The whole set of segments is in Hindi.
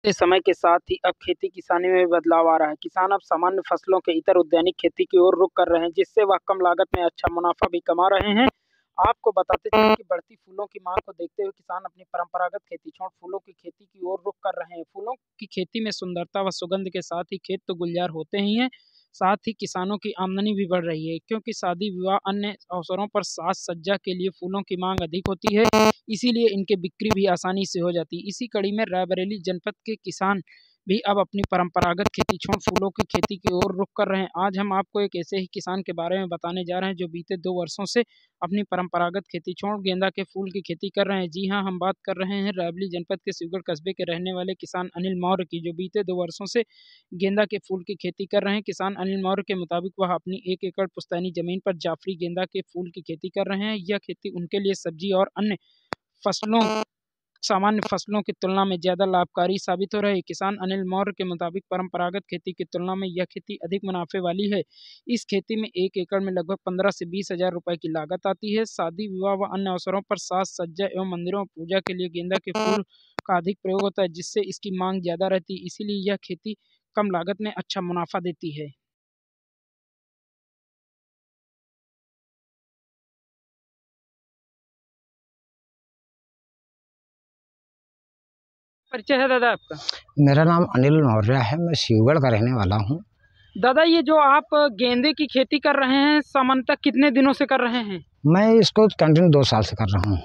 इस समय के साथ ही अब खेती किसानी में भी बदलाव आ रहा है। किसान अब सामान्य फसलों के इतर उद्यानिक खेती की ओर रुख कर रहे हैं, जिससे वह कम लागत में अच्छा मुनाफा भी कमा रहे हैं। आपको बताते चलें कि बढ़ती फूलों की मांग को देखते हुए किसान अपनी परंपरागत खेती छोड़ फूलों की खेती की ओर रुख कर रहे हैं। फूलों की खेती में सुंदरता व सुगंध के साथ ही खेत तो गुलजार होते ही हैं, साथ ही किसानों की आमदनी भी बढ़ रही है, क्योंकि शादी विवाह अन्य अवसरों पर साज सज्जा के लिए फूलों की मांग अधिक होती है। इसीलिए इनकी बिक्री भी आसानी से हो जाती है। इसी कड़ी में रायबरेली जनपद के किसान भी अब अपनी परंपरागत खेती छोड़ फूलों की खेती की ओर रुख कर रहे हैं। आज हम आपको एक ऐसे ही किसान के बारे में बताने जा रहे हैं जो बीते 2 वर्षों से अपनी परंपरागत खेती छोड़ गेंदा के फूल की खेती कर रहे हैं। जी हाँ, हम बात कर रहे हैं रायबरेली जनपद के शिवगढ़ कस्बे के रहने वाले किसान अनिल मौर्य की, जो बीते 2 वर्षों से गेंदा के फूल की खेती कर रहे हैं। किसान अनिल मौर्य के मुताबिक वह अपनी 1 एकड़ पुश्तैनी जमीन पर जाफरी गेंदा के फूल की खेती कर रहे हैं। यह खेती उनके लिए सब्जी और अन्य फसलों सामान्य फसलों की तुलना में ज़्यादा लाभकारी साबित हो रही है। किसान अनिल मौर्य के मुताबिक परंपरागत खेती की तुलना में यह खेती अधिक मुनाफे वाली है। इस खेती में 1 एकड़ में लगभग 15 से 20 हज़ार रुपये की लागत आती है। शादी विवाह व अन्य अवसरों पर साज सज्जा एवं मंदिरों में पूजा के लिए गेंदा के फूल का अधिक प्रयोग होता है, जिससे इसकी मांग ज़्यादा रहती है। इसीलिए यह खेती कम लागत में अच्छा मुनाफा देती है। परिचय है दादा आपका? मेरा नाम अनिल मौर्य है। मैं शिवगढ़ का रहने वाला हूँ। दादा, ये जो आप गेंदे की खेती कर रहे हैं, सामान्यतः कितने दिनों से कर रहे हैं? मैं इसको कंटिन्यू 2 साल से कर रहा हूँ।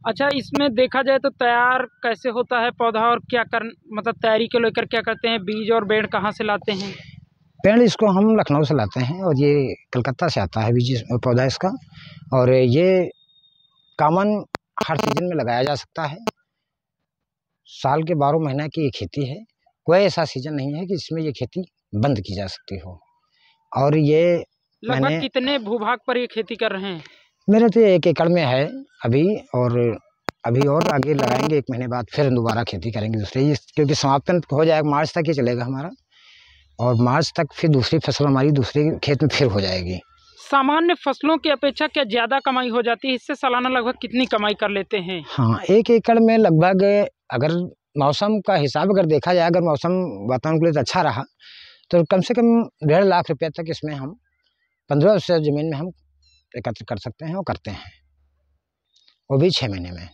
अच्छा, इसमें देखा जाए तो तैयार कैसे होता है पौधा, और क्या कर मतलब तैयारी को लेकर क्या करते हैं? बीज और बेड़ कहाँ से लाते हैं? पेड़ इसको हम लखनऊ से लाते हैं और ये कलकत्ता से आता है बीज पौधा इसका। और ये कॉमन हर सीजन में लगाया जा सकता है। साल के 12 महीने की ये खेती है। कोई ऐसा सीजन नहीं है कि इसमें ये खेती बंद की जा सकती हो। और ये लगभग कितने भूभाग पर ये खेती कर रहे हैं? मेरे तो 1 एकड़ में है अभी। और अभी और आगे लगाएंगे, 1 महीने बाद फिर दोबारा खेती करेंगे दूसरे, क्योंकि समापन हो जाएगा मार्च तक ये चलेगा हमारा। और मार्च तक फिर दूसरी फसल हमारी दूसरे खेत में फिर हो जाएगी। सामान्य फसलों की अपेक्षा क्या ज़्यादा कमाई हो जाती है? इससे सालाना लगभग कितनी कमाई कर लेते हैं? हाँ, 1 एकड़ में लगभग, अगर मौसम का हिसाब अगर देखा जाए, अगर मौसम वातावरण के लिए अच्छा रहा तो कम से कम 1.5 लाख रुपये तक इसमें हम 15 से ज़मीन में हम एकत्र कर सकते हैं और करते हैं, वो भी 6 महीने में।